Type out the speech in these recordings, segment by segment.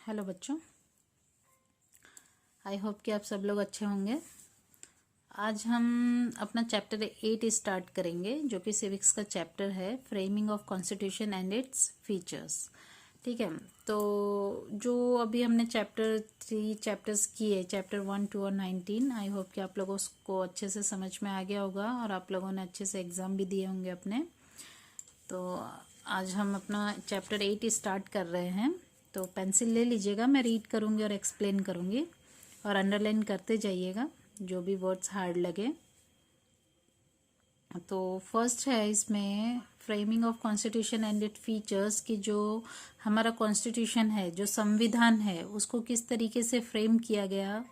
Hello बच्चों, I hope कि आप सब लोग अच्छे होंगे। आज हम अपना चैप्टर 8 स्टार्ट करेंगे, जो कि सिविक्स का चैप्टर है, framing of constitution and its features. ठीक है, तो जो अभी हमने चैप्टर 3 चैप्टर्स किए, चैप्टर 1, 2 और 19, आई होप कि आप लोगों को अच्छे से समझ में आ गया होगा और आप लोगों ने अच्छे से एग्ज़ाम भी दिए होंगे अपने। तो आज हम अपना चैप्टर 8 स्टार्ट कर रहे हैं। तो पेंसिल ले लीजिएगा, मैं रीड करूँगी और एक्सप्लेन करूँगी और अंडरलाइन करते जाइएगा जो भी वर्ड्स हार्ड लगे। तो फर्स्ट है इसमें framing of constitution and it features, कि जो हमारा कॉन्स्टिट्यूशन है, जो संविधान है, उसको किस तरीके से फ्रेम किया गया,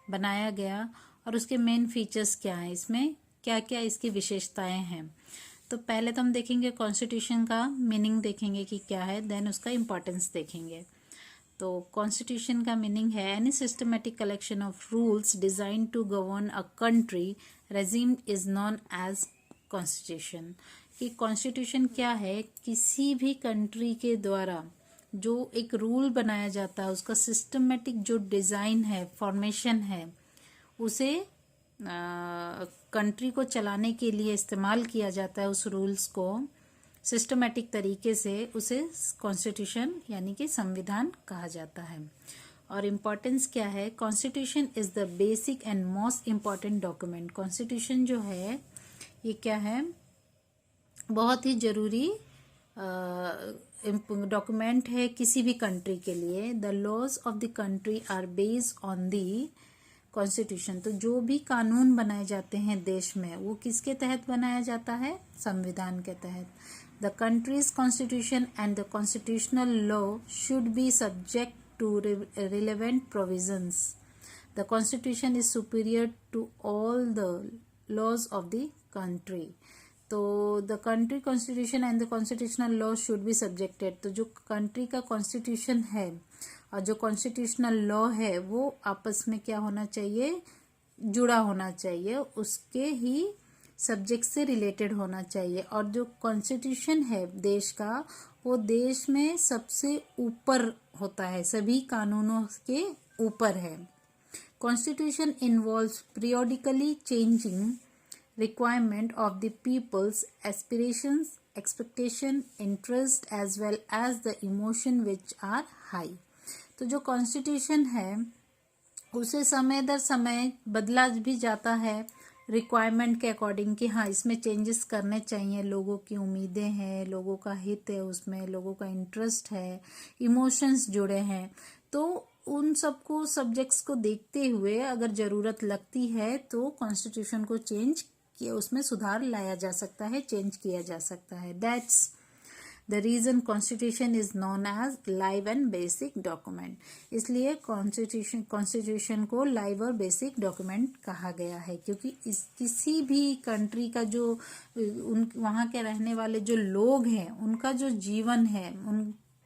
बनाया गया और उसके मेन फीचर्स क्या हैं, इसमें क्या क्या इसकी विशेषताएं हैं। तो पहले तो हम देखेंगे कॉन्स्टिट्यूशन का मीनिंग देखेंगे कि क्या है, देन उसका इम्पोर्टेंस देखेंगे। तो कॉन्स्टिट्यूशन का मीनिंग है any systematic collection of rules design to govern a country regime is known as constitution. कि कॉन्स्टिट्यूशन क्या है, किसी भी कंट्री के द्वारा जो एक रूल बनाया जाता है, उसका सिस्टमेटिक जो डिजाइन है, फॉर्मेशन है, उसे कंट्री को चलाने के लिए इस्तेमाल किया जाता है। उस रूल्स को सिस्टमेटिक तरीके से उसे कॉन्स्टिट्यूशन यानी कि संविधान कहा जाता है। और इम्पोर्टेंस क्या है, constitution is the basic and most important document. Constitution जो है ये क्या है, बहुत ही जरूरी डॉक्यूमेंट है किसी भी कंट्री के लिए। The laws of the country are based on the constitution. तो जो भी कानून बनाए जाते हैं देश में, वो किसके तहत बनाया जाता है, संविधान के तहत। The country's constitution and the constitutional law should be subject to relevant provisions. The constitution is superior to all the laws of the country. तो the country constitution and the constitutional law should be subjected. तो जो country का constitution है और जो constitutional law है, वो आपस में क्या होना चाहिए, जुड़ा होना चाहिए, उसके ही सब्जेक्ट से रिलेटेड होना चाहिए। और जो कॉन्स्टिट्यूशन है देश का, वो देश में सबसे ऊपर होता है, सभी कानूनों के ऊपर है। Constitution involves periodically changing requirement of the people's aspirations, expectation, interest as well as the emotion which are high। तो जो कॉन्स्टिट्यूशन है उसे समय दर समय बदला भी जाता है रिक्वायरमेंट के अकॉर्डिंग, कि हाँ इसमें चेंजेस करने चाहिए, लोगों की उम्मीदें हैं, लोगों का हित है, उसमें लोगों का इंटरेस्ट है, इमोशंस जुड़े हैं। तो उन सबको सब्जेक्ट्स को देखते हुए अगर जरूरत लगती है तो कॉन्स्टिट्यूशन को चेंज किया, उसमें सुधार लाया जा सकता है, चेंज किया जा सकता है। That's the reason constitution is known as live and basic document. इसलिए कॉन्स्टिट्यूशन को लाइव और बेसिक डॉक्यूमेंट कहा गया है, क्योंकि इस किसी भी कंट्री का जो वहाँ के रहने वाले जो लोग हैं, उनका जो जीवन है,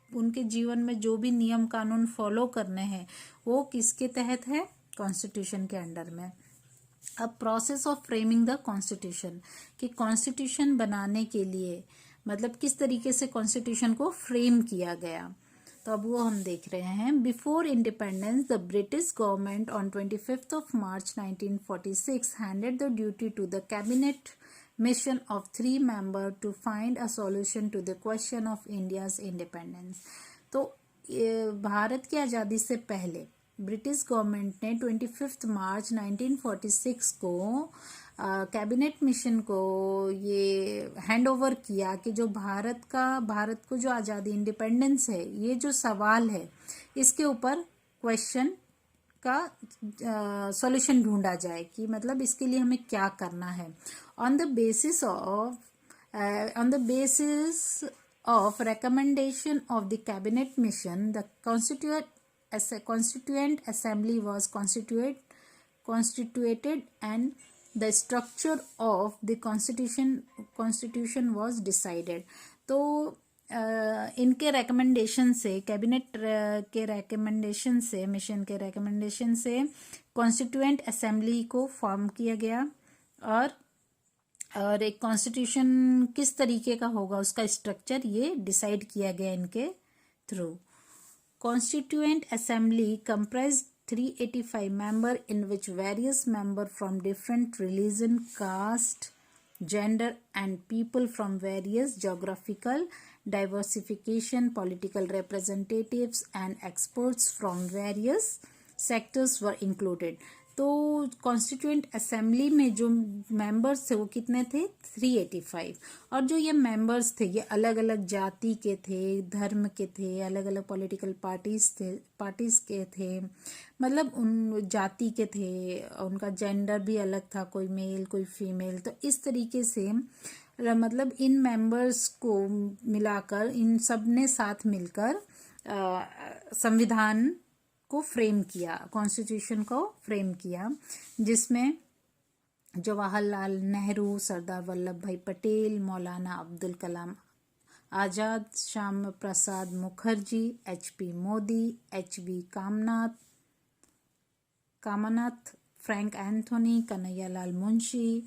उनके जीवन में जो भी नियम कानून फॉलो करने हैं, वो किसके तहत है, कॉन्स्टिट्यूशन के अंडर में। अब process of framing the constitution, कि कॉन्स्टिट्यूशन बनाने के लिए मतलब किस तरीके से कॉन्स्टिट्यूशन को फ्रेम किया गया, तो अब वो हम देख रहे हैं। Before independence the British government on 25 March 1946 handed the duty to the cabinet mission of 3 member to find a solution to the question of India's independence. तो भारत की आज़ादी से पहले ब्रिटिश गवर्नमेंट ने 25 मार्च 1946 को कैबिनेट मिशन को ये hand over किया कि जो भारत को जो आज़ादी, इंडिपेंडेंस है, ये जो सवाल है, इसके ऊपर क्वेश्चन का सॉल्यूशन ढूंढा जाए, कि मतलब इसके लिए हमें क्या करना है। On the basis of recommendation of the cabinet mission, the constituent assembly was constituted and the structure of the constitution was decided। तो इनके रिकमेंडेशन से, कैबिनेट के रिकमेंडेशन से, मिशन के रिकमेंडेशन से कॉन्स्टिट्यूएंट असेंबली को फॉर्म किया गया और एक कॉन्स्टिट्यूशन किस तरीके का होगा, उसका स्ट्रक्चर ये डिसाइड किया गया इनके through. Constituent Assembly comprised 385 members, in which various members from different religion, caste, gender, and people from various geographical diversification, political representatives, and experts from various sectors were included. तो constituent assembly में जो members थे वो कितने थे? 385। और जो ये मेंबर्स थे ये अलग अलग जाति के थे, धर्म के थे, अलग अलग पॉलिटिकल पार्टीज के थे, मतलब उन जाति के थे, उनका जेंडर भी अलग था, कोई मेल कोई फीमेल। तो इस तरीके से मतलब इन मेंबर्स को मिलाकर इन सब ने साथ मिलकर संविधान को फ्रेम किया, कॉन्स्टिट्यूशन को फ्रेम किया, जिसमें Jawaharlal Nehru, Sardar Vallabh Bhai Patel, Maulana Abdul Kalam Azad, Shyam Prasad Mukherjee, HP Modi, HV Kamnath, Frank Anthony, Kanhaiyalal Munshi,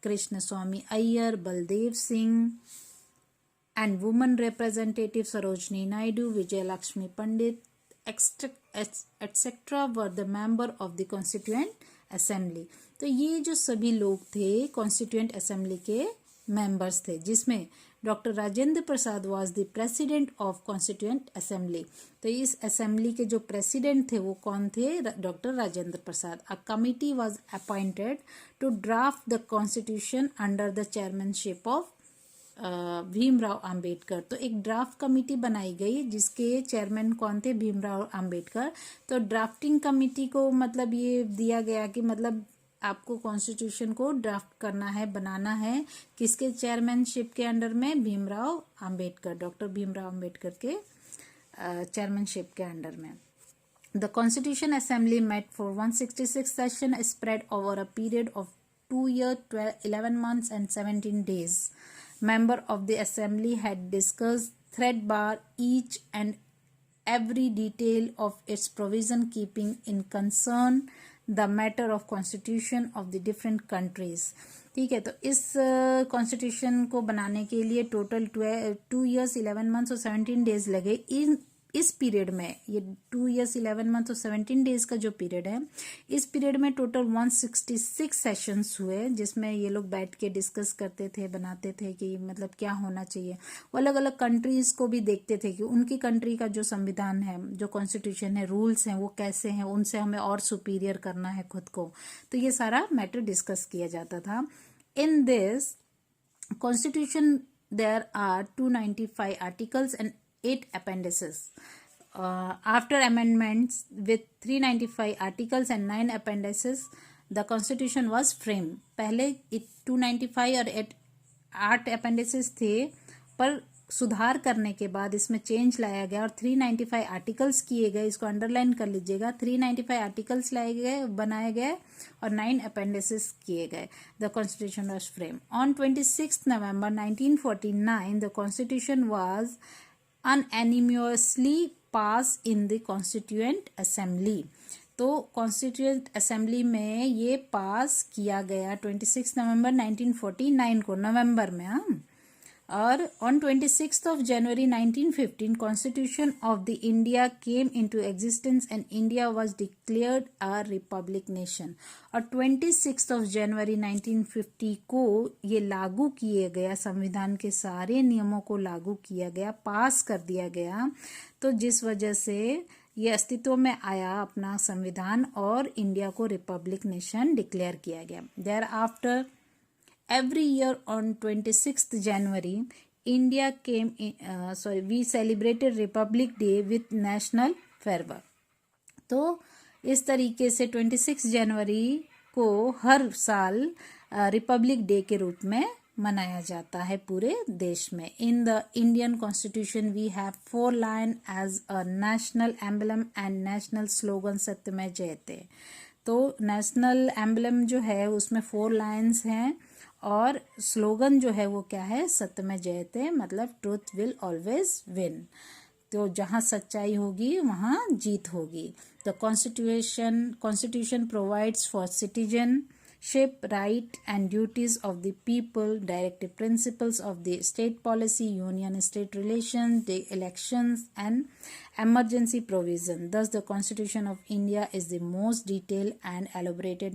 Krishna Swami Iyer, Baldev Singh, and women representative Sarojini Naidu, Vijayalakshmi Pandit, etc. were the member of the Constituent Assembly. तो ये जो सभी लोग थे कॉन्स्टिट्यूएंट असेंबली के मेंबर्स थे, जिसमें doctor Rajendra Prasad was the president of constituent assembly. तो इस असेंबली के जो प्रेसिडेंट थे वो कौन थे? Doctor Rajendra Prasad. A committee was appointed to draft the constitution under the chairmanship of Bhimrao Ambedkar. तो एक ड्राफ्ट कमेटी बनाई गई जिसके चेयरमैन कौन थे? भीमराव अंबेडकर। तो ड्राफ्टिंग कमेटी को मतलब ये दिया गया कि मतलब आपको कॉन्स्टिट्यूशन को ड्राफ्ट करना है, बनाना है, किसके चेयरमैनशिप के अंडर में? भीमराव अंबेडकर, डॉक्टर भीमराव अंबेडकर के चेयरमैनशिप के अंडर में। The Constitution Assembly met for 166 session spread over a period of 2 years, 11 months and 17 days. Member of the Assembly had discussed thread bar each and every detail of its provision, keeping in concern the matter of constitution of the different countries. ठीक है, तो इस constitution को बनाने के लिए total 2 years 11 months और 17 days लगे। इस पीरियड में, ये 2 years 11 months और 17 days का जो पीरियड है, इस पीरियड में टोटल 166 सेशंस हुए, जिसमें ये लोग बैठ के डिस्कस करते थे, बनाते थे कि मतलब क्या होना चाहिए। वो अलग अलग कंट्रीज को भी देखते थे कि उनकी कंट्री का जो संविधान है, जो कॉन्स्टिट्यूशन है, रूल्स हैं, वो कैसे हैं, उनसे हमें और सुपीरियर करना है खुद को। तो ये सारा मैटर डिस्कस किया जाता था। In this constitution there are 295 articles and 8 appendices. After amendments with 395 articles and 9 appendices, the constitution was framed. पहले 295 और 8 appendices थे, पर सुधार करने के बाद इसमें चेंज लाया गया और 395 आर्टिकल्स किए गए। इसको अंडरलाइन कर लीजिएगा, 395 आर्टिकल्स लाए गए, बनाए गए और 9 appendices किए गए। The constitution was frame on 26 November 1949. The constitution was unanimously passed in the Constituent Assembly. तो कॉन्स्टिट्यूएंट असेंबली में ये पास किया गया 26 November 1949 को, नवंबर में। हाँ, और on 26 January 1915 constitution of the India came into existence and India was declared a republic nation. और 26 January 1950 को ये लागू किए गया, संविधान के सारे नियमों को लागू किया गया, पास कर दिया गया। तो जिस वजह से ये अस्तित्व में आया अपना संविधान और इंडिया को रिपब्लिक नेशन डिक्लेयर किया गया। Thereafter every year on 26th January, India came in, we celebrated Republic Day with national fervor. तो इस तरीके से 26 जनवरी को हर साल रिपब्लिक डे के रूप में मनाया जाता है पूरे देश में। In the Indian constitution we have 4 lion as a national emblem and national slogan सत्यमेव जयते। तो नेशनल एम्बलम जो है उसमें 4 लाइन्स हैं और स्लोगन जो है वो क्या है? सत्यमेव जयते, मतलब ट्रूथ विल ऑलवेज विन। तो जहाँ सच्चाई होगी वहाँ जीत होगी। The constitution provides for citizen shape right and duties of the people, directive principles of the state policy, union-state relations, the elections, and emergency provision. Thus, the Constitution of India is the most detailed and elaborated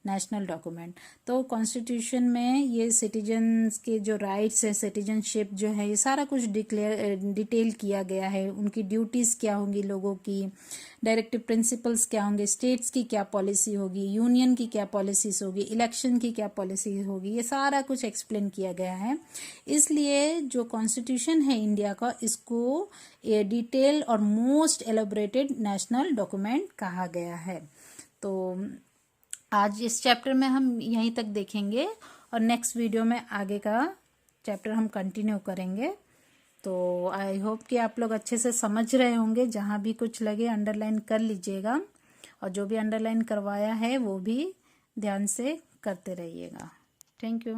national document. तो constitution में ये citizens के जो rights है, citizenship जो है, ये सारा कुछ डिटेल किया गया है। उनकी ड्यूटीज़ क्या होंगी लोगों की, डायरेक्टिव प्रिंसिपल्स क्या होंगे, स्टेट्स की क्या पॉलिसी होगी, यूनियन की क्या पॉलिसीज होगी, इलेक्शन की क्या पॉलिसी होगी, ये सारा कुछ एक्सप्लेन किया गया है। इसलिए जो कॉन्स्टिट्यूशन है इंडिया का, इसको डिटेल और मोस्ट एलोबरेटेड नेशनल डॉक्यूमेंट कहा गया है। तो आज इस चैप्टर में हम यहीं तक देखेंगे और नेक्स्ट वीडियो में आगे का चैप्टर हम कंटिन्यू करेंगे। तो आई होप कि आप लोग अच्छे से समझ रहे होंगे। जहाँ भी कुछ लगे अंडरलाइन कर लीजिएगा और जो भी अंडरलाइन करवाया है वो भी ध्यान से करते रहिएगा। Thank you.